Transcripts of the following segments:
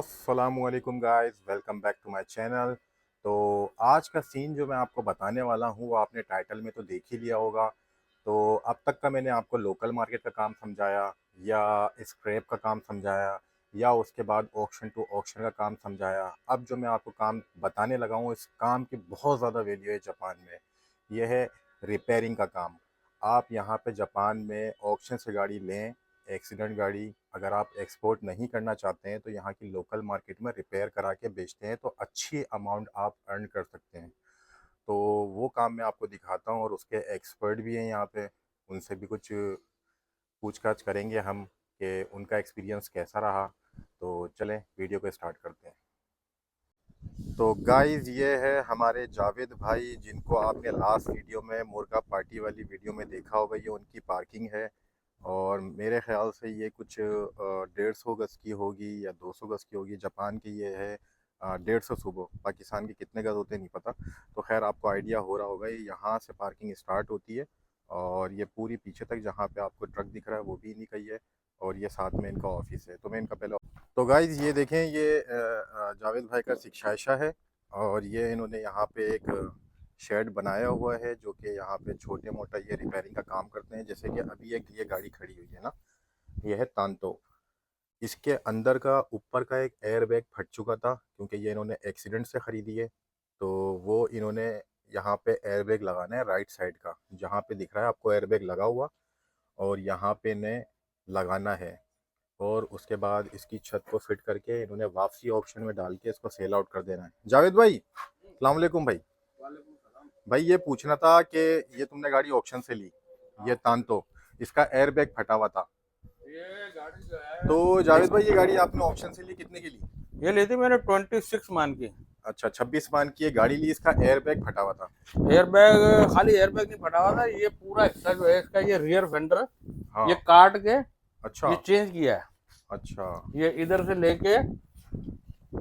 अस्सलामुअलैकुम guys, welcome back to my channel. तो आज का सीन जो मैं आपको बताने वाला हूँ वो आपने टाइटल में तो देख ही लिया होगा। तो अब तक का मैंने आपको लोकल मार्केट का काम समझाया या स्क्रैप का काम समझाया या उसके बाद ऑक्शन टू ऑक्शन का काम समझाया। अब जो मैं आपको काम बताने लगा हूँ इस काम की बहुत ज़्यादा वैल्यू है जापान में। यह है रिपेयरिंग का काम। आप यहाँ पे जापान में ऑक्शन से गाड़ी लें, एक्सीडेंट गाड़ी अगर आप एक्सपोर्ट नहीं करना चाहते हैं तो यहाँ की लोकल मार्केट में रिपेयर करा के बेचते हैं तो अच्छी अमाउंट आप अर्न कर सकते हैं। तो वो काम मैं आपको दिखाता हूँ और उसके एक्सपर्ट भी हैं यहाँ पे, उनसे भी कुछ पूछताछ करेंगे हम कि उनका एक्सपीरियंस कैसा रहा। तो चलें वीडियो को स्टार्ट करते हैं। तो गाइस ये है हमारे जावेद भाई जिनको आपने लास्ट वीडियो में मुर्गा पार्टी वाली वीडियो में देखा होगा। ये उनकी पार्किंग है और मेरे ख्याल से ये कुछ 150 गज़ की होगी या 200 गज़ की होगी। जापान की ये है 150 सुबह, पाकिस्तान के कितने गज़ होते हैं नहीं पता। तो खैर आपको आइडिया हो रहा होगा, ये यहाँ से पार्किंग स्टार्ट होती है और ये पूरी पीछे तक जहाँ पे आपको ट्रक दिख रहा है वो भी इन्हीं का ही है और ये साथ में इनका ऑफिस है। तो मैं इनका पहले तो गाइज ये देखें, ये जावेद भाई का शिक्षाइशा है और ये इन्होंने यहाँ पे एक शेड बनाया हुआ है जो कि यहाँ पे छोटे मोटा ये रिपेयरिंग का काम करते हैं। जैसे कि अभी एक ये गाड़ी खड़ी हुई है ना, ये है तांतो। इसके अंदर का ऊपर का एक एयर बैग फट चुका था क्योंकि ये इन्होंने एक्सीडेंट से ख़रीदी है। तो वो इन्होंने यहाँ पे एयर बैग लगाना है राइट साइड का, जहाँ पे दिख रहा है आपको एयर बैग लगा हुआ, और यहाँ पे ने लगाना है। और उसके बाद इसकी छत को फिट करके इन्होंने वापसी ऑप्शन में डाल के इसको सेल आउट कर देना है। जावेद भाई, अस्सलाम वालेकुम भाई। भाई ये पूछना था कि ये तुमने गाड़ी ऑप्शन से ली, ये तांतो, इसका एयर बैग फटा हुआ था। ये गाड़ी जो है तो जावेद भाई ये गाड़ी आपने ऑप्शन से ली, कितने की ली? ये ली थी मैंने 26 मान की। अच्छा, 26 मान की ये गाड़ी ली, इसका एयर बैग फटा हुआ था। एयर बैग, खाली एयर बैग नहीं फटा हुआ था, ये पूरा हिस्सा जो है इसका, ये रियर फेंडर हाँ। ये काट के अच्छा ये चेंज किया है। अच्छा। ये इधर से लेके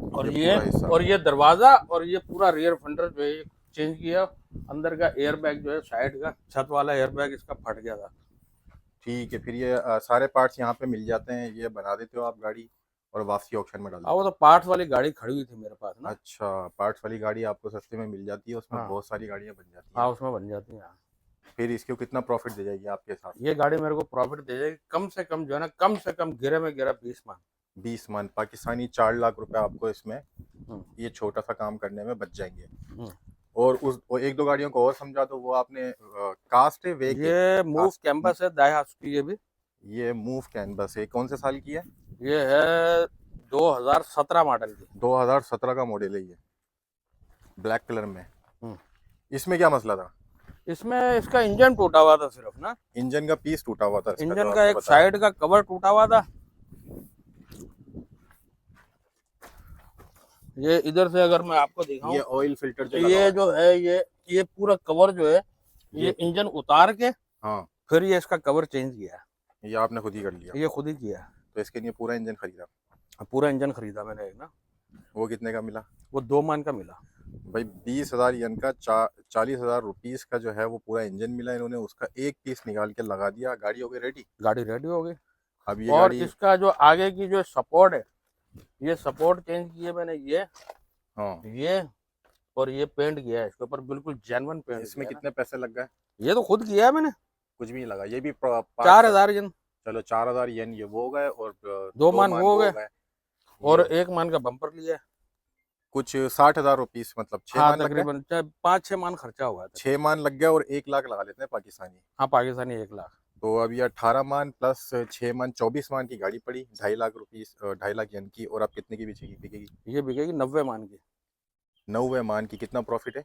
और ये ये पूरा हिस्सा, और ये दरवाजा और ये पूरा रियर फेंडर जो है ये चेंज किया। अंदर का एयर बैग जो है साइड का छत वाला एयर बैग इसका फट गया था। ठीक है। फिर ये सारे पार्ट्स यहाँ पे मिल जाते हैं, ये बना देते हो आप गाड़ी और वापसी ऑप्शन में डाल हाँ, वो देते तो हो। पार्ट्स वाली गाड़ी खड़ी हुई थी मेरे पास ना। अच्छा, पार्ट्स वाली गाड़ी आपको सस्ते में मिल जाती है, उसमें हाँ बहुत सारी गाड़ियाँ बन जाती हैं हाँ, ना। उसमें बन जाती है। फिर इसको कितना प्रॉफिट दे जाएगी आपके हिसाब से? ये गाड़ी मेरे को प्रॉफिट दे जाएगी कम से कम जो है ना, कम से कम गिरे में गिरा 20 मान। 20 मन पाकिस्तानी, 4 लाख रुपए आपको इसमें हम्म, ये छोटा सा काम करने में बच जाएंगे। हम्म। और एक दो गाड़ियों को और समझा दो, वो आपने कास्ट है वे के ये मूव कास्ट। कैंपस है दायास की। ये भी ये मूव कैनवस है, कौन से साल की है? ये है 2017 मॉडल की। 2017 का मॉडल है ये, ब्लैक कलर में। हम्म। इसमें क्या मसला था? इसमें इसका इंजन टूटा हुआ था सिर्फ ना। इंजन का पीस टूटा हुआ था इसका, जो इंजन का आपने एक बताया। साइड का कवर टूटा हुआ था। ये इधर से अगर मैं आपको दिखाऊं, ये ऑयल फिल्टर जो लगा हुआ ये है, जो है ये पूरा कवर जो है ये ये इंजन उतार के हाँ, फिर ये इसका कवर चेंज किया है। ये आपने खुद ही कर लिया? ये खुद ही किया तो इसके लिए पूरा इंजन खरीदा? है। पूरा इंजन खरीदा मैंने एक ना। वो कितने का मिला? वो 2 मान का मिला। भाई 20,000 यन का 40,000 रुपीस का जो है वो पूरा इंजन मिला। इन्होंने उसका एक पीस निकाल के लगा दिया, गाड़ी हो गई रेडी। गाड़ी रेडी हो गई। अब ये और गाड़ी, इसका जो आगे की जो सपोर्ट है, ये सपोर्ट चेंज किए मैंने। हाँ, ये और ये पेंट किया है इसके ऊपर, बिल्कुल जेन्युइन पेंट इसमें किया है ना। कितने पैसे लग गए? ये तो खुद किया है मैंने। कुछ भी नहीं लगा, ये भी पार्ट 4,000 जन। चलो 4,000 यन ये वो हो गए और 2 दो मान मान वो हो वो हो गए गए। और ये 1 मान का बम्पर लिया है। कुछ 60,000 रुपीस, मतलब 6 हाँ, मान लग गए। तकरीबन 5-6 मान खर्चा हुआ है 6 मान लग गया और 1 लाख लगा लेते हैं पाकिस्तानी। हाँ, पाकिस्तानी 1 लाख। तो अब ये 18 मान प्लस 6 मान 24 मान की गाड़ी पड़ी, 2.5 लाख रुपीस, 2.5 लाख यन की। और अब कितने की बिकेगी? ये बिकेगी 90 मान की। 90 मान की। कितना प्रॉफिट है?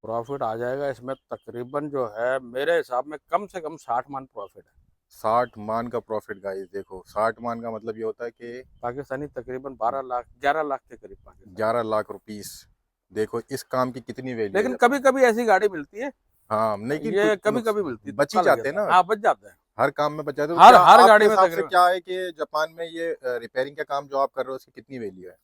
प्रॉफिट आ जाएगा इसमें तकरीबन जो है मेरे हिसाब में कम से कम 60 मान प्रॉफिट है। 60 मान का प्रॉफिट गाइस। देखो 60 मान का मतलब ये होता है कि पाकिस्तानी तकरीबन 12 लाख 11 लाख के करीब पाकिस्तानी। 11 लाख रुपीस। देखो इस काम की कितनी वैल्यू लेकिन है। कभी कभी ऐसी गाड़ी मिलती है, हाँ, लेकिन ये कुछ कभी कभी मिलती है, बच ही तुक्का लग जाते हैं जाता है। ना, हाँ, बच जाता है। हर काम में बच जाते हैं। तो हर क्या हर आपके गाड़ी में हिसाब से तकरीबन। क्या है कि जापान में ये रिपेयरिंग का काम जो आप कर रहे हो उसकी कितनी वैल्यू है?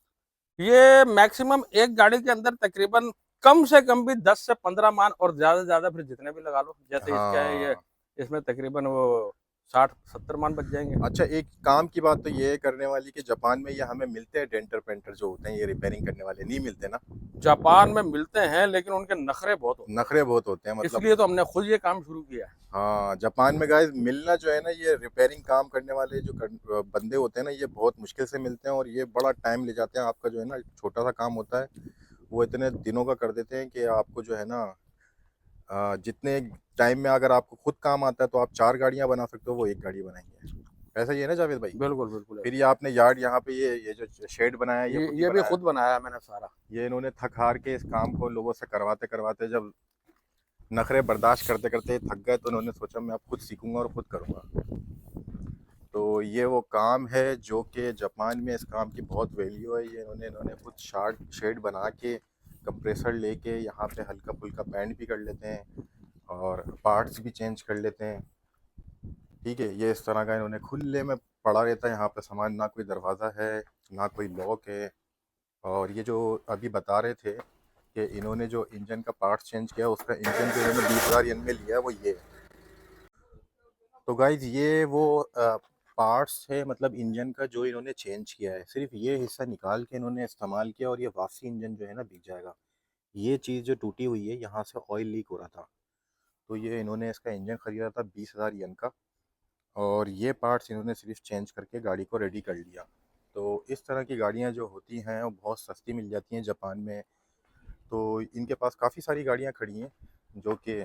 ये मैक्सिमम एक गाड़ी के अंदर तकरीबन कम से कम भी 10 से 15 मान, और ज्यादा से ज्यादा फिर जितने भी लगा लो। जैसे इसका है ये, हाँ, इसमें तकरीबन वो 60-70 मान बच जाएंगे। अच्छा, एक काम की बात तो ये है करने वाली कि जापान में ये हमें मिलते हैं डेंटर पेंटर जो होते हैं, ये रिपेयरिंग करने वाले नहीं मिलते ना? जापान में मिलते हैं लेकिन उनके नखरे बहुत होते नखरे बहुत होते हैं हैं, मतलब। इसलिए तो हमने खुद ये काम शुरू किया है। हाँ, जापान में गाइस मिलना जो है ना, ये रिपेयरिंग काम करने वाले जो बंदे होते हैं ना, ये बहुत मुश्किल से मिलते हैं और ये बड़ा टाइम ले जाते हैं। आपका जो है ना छोटा सा काम होता है, वो इतने दिनों का कर देते हैं कि आपको जो है ना जितने टाइम में अगर आपको खुद काम आता है तो आप 4 गाड़ियां बना सकते हो, वो एक गाड़ी बनाएंगे। ऐसा ही है ना जावेद भाई? बिल्कुल बिल्कुल फिर ऐसा। ये आपने यार्ड यहाँ पे ये जो शेड बनाया है, ये खुद ही ये भी बनाया है? खुद बनाया है मैंने सारा। ये इन्होंने थक हार के इस काम को लोगों से करवाते करवाते जब नखरे बर्दाश्त करते करते थक गए, तो उन्होंने सोचा मैं अब खुद सीखूंगा और खुद करूंगा। तो ये वो काम है जो कि जापान में इस काम की बहुत वैल्यू है। ये इन्होंने खुद शेड बना के कंप्रेसर लेके यहाँ पे हल्का फुल्का बैंड भी कर लेते हैं और पार्ट्स भी चेंज कर लेते हैं। ठीक है, ये इस तरह का इन्होंने खुले में पड़ा रहता है यहाँ पे सामान, ना कोई दरवाज़ा है ना कोई लॉक है। और ये जो अभी बता रहे थे कि इन्होंने जो इंजन का पार्ट्स चेंज किया, उसका इंजन जो इन्होंने 20,000 येन में लिया है, वो ये है। तो गाइज ये वो पार्ट्स है, मतलब इंजन का जो इन्होंने चेंज किया है, सिर्फ ये हिस्सा निकाल के इन्होंने इस्तेमाल किया और ये वापसी इंजन जो है ना बिक जाएगा। ये चीज़ जो टूटी हुई है, यहाँ से ऑयल लीक हो रहा था, तो ये इन्होंने इसका इंजन ख़रीदा था 20,000 येन का, और ये पार्ट्स इन्होंने सिर्फ चेंज करके गाड़ी को रेडी कर लिया। तो इस तरह की गाड़ियाँ जो होती हैं वो बहुत सस्ती मिल जाती हैं जापान में। तो इनके पास काफ़ी सारी गाड़ियाँ खड़ी हैं जो कि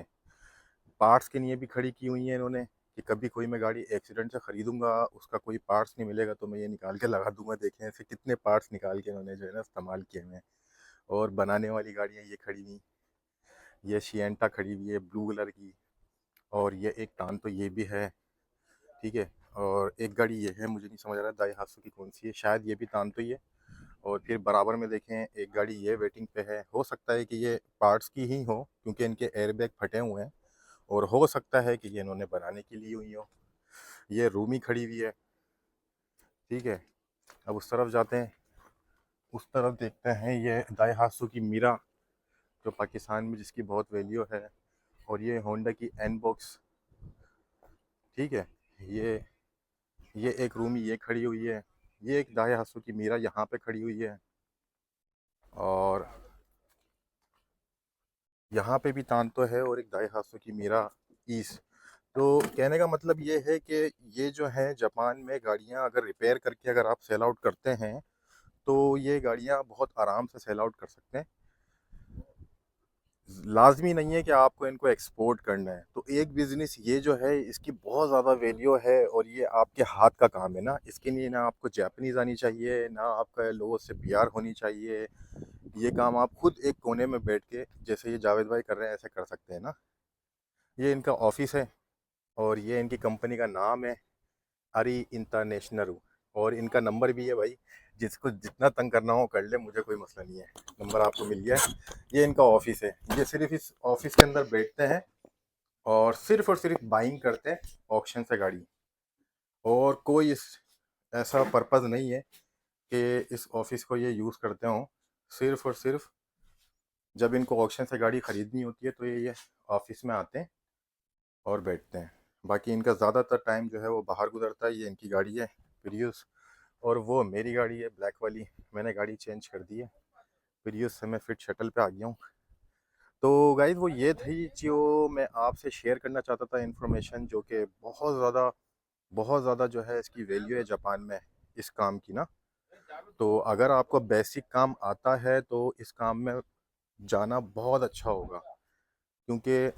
पार्ट्स के लिए भी खड़ी की हुई हैं इन्होंने, कि कभी कोई मैं गाड़ी एक्सीडेंट से ख़रीदूंगा, उसका कोई पार्ट्स नहीं मिलेगा तो मैं ये निकाल के लगा दूंगा। देखें ऐसे कितने पार्ट्स निकाल के इन्होंने जो है ना इस्तेमाल किए हुए हैं। और बनाने वाली गाड़ियाँ ये खड़ी हुई, ये शिएंटा खड़ी हुई है ब्लू कलर की, और ये एक टान तो ये भी है। ठीक है, और एक गाड़ी ये है, मुझे नहीं समझ आ रहा दाईहात्सु की कौन सी है, शायद ये भी तान तो ही है। और फिर बराबर में देखें एक गाड़ी ये वेटिंग पे है, हो सकता है कि ये पार्ट्स की ही हो क्योंकि इनके एयरबैग फटे हुए हैं, और हो सकता है कि ये इन्होंने बनाने के लिए हुई हो। ये रूमी खड़ी हुई है। ठीक है, अब उस तरफ जाते हैं, उस तरफ देखते हैं ये दाईहात्सु की मीरा, जो पाकिस्तान में जिसकी बहुत वैल्यू है। और ये होंडा की एन बॉक्स। ठीक है, ये ये एक रूमी ये खड़ी हुई है। ये एक दाईहात्सु की मीरा यहाँ पे खड़ी हुई है। और यहाँ पे भी तांतो है और एक दाईहात्सु की मीरा ईस। तो कहने का मतलब ये है कि ये जो है जापान में गाड़ियाँ अगर रिपेयर करके अगर आप सेल आउट करते हैं, तो ये गाड़ियाँ बहुत आराम से सेल आउट कर सकते हैं। लाजमी नहीं है कि आपको इनको एक्सपोर्ट करना है। तो एक बिज़नेस ये जो है इसकी बहुत ज़्यादा वैल्यू है, और ये आपके हाथ का काम है ना, इसके लिए ना आपको जापानीज़ आनी चाहिए, ना आपका लोगों से प्यार होनी चाहिए। ये काम आप खुद एक कोने में बैठ के, जैसे ये जावेद भाई कर रहे हैं, ऐसे कर सकते हैं ना। ये इनका ऑफिस है और ये इनकी कंपनी का नाम है अरी इंटरनेशनल, और इनका नंबर भी है भाई, जिसको जितना तंग करना हो कर ले, मुझे कोई मसला नहीं है। नंबर आपको मिल गया है। ये इनका ऑफिस है, ये सिर्फ इस ऑफिस के अंदर बैठते हैं और सिर्फ बाइंग करते हैं ऑक्शन से गाड़ी। और कोई इस ऐसा पर्पज़ नहीं है कि इस ऑफिस को ये यूज़ करते हों। सिर्फ और सिर्फ जब इनको ऑक्शन से गाड़ी ख़रीदनी होती है तो ये ऑफिस में आते हैं और बैठते हैं। बाकी इनका ज़्यादातर टाइम जो है वो बाहर गुजरता है। ये इनकी गाड़ी है प्रियस, और वो मेरी गाड़ी है ब्लैक वाली। मैंने गाड़ी चेंज कर दी है, प्रियस से मैं फिट शटल पे आ गया हूँ। तो गाइस वो ये थी जो मैं आपसे शेयर करना चाहता था इन्फॉर्मेशन, जो कि बहुत ज़्यादा जो है इसकी वैल्यू है जापान में इस काम की ना। तो अगर आपको बेसिक काम आता है तो इस काम में जाना बहुत अच्छा होगा, क्योंकि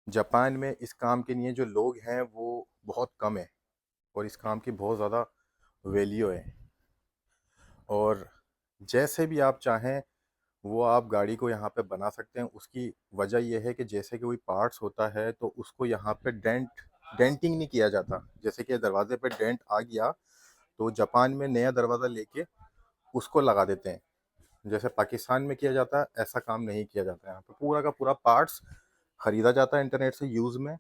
जापान में इस काम के लिए जो लोग हैं वो बहुत कम है, और इस काम की बहुत ज़्यादा वैल्यू है। और जैसे भी आप चाहें वो आप गाड़ी को यहाँ पे बना सकते हैं। उसकी वजह यह है कि जैसे कि कोई पार्ट्स होता है तो उसको यहाँ पे डेंटिंग नहीं किया जाता। जैसे कि दरवाजे पे डेंट आ गया तो जापान में नया दरवाज़ा लेके उसको लगा देते हैं। जैसे पाकिस्तान में किया जाता है, ऐसा काम नहीं किया जाता है। यहाँ पे पूरा का पूरा पार्ट्स ख़रीदा जाता है इंटरनेट से यूज़ में,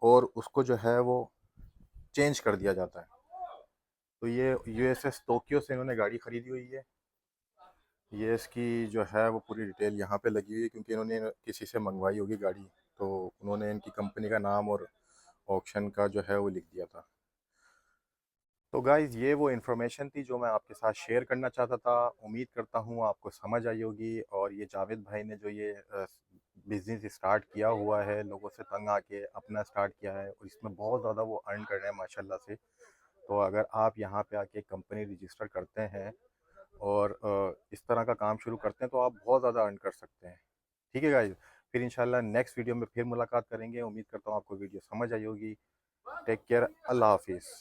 और उसको जो है वो चेंज कर दिया जाता है। तो ये यूएसएस टोक्यो से इन्होंने गाड़ी ख़रीदी हुई है। ये इसकी जो है वो पूरी डिटेल यहाँ पे लगी हुई है, क्योंकि इन्होंने किसी से मंगवाई होगी गाड़ी, तो उन्होंने इनकी कंपनी का नाम और ऑक्शन का जो है वो लिख दिया था। तो गाइज़ ये वो इन्फॉर्मेशन थी जो मैं आपके साथ शेयर करना चाहता था। उम्मीद करता हूँ आपको समझ आई होगी, और ये जावेद भाई ने जो ये बिज़नेस स्टार्ट किया हुआ है, लोगों से तंग आके अपना स्टार्ट किया है, और इसमें बहुत ज़्यादा वो अर्न कर रहे हैं माशाल्लाह से। तो अगर आप यहाँ पे आके कंपनी रजिस्टर करते हैं और इस तरह का काम शुरू करते हैं तो आप बहुत ज़्यादा अर्न कर सकते हैं। ठीक है गाइज़, फिर इंशाल्लाह नेक्स्ट वीडियो में फिर मुलाकात करेंगे। उम्मीद करता हूँ आपको वीडियो समझ आई होगी। टेक केयर, अल्लाह हाफिज़।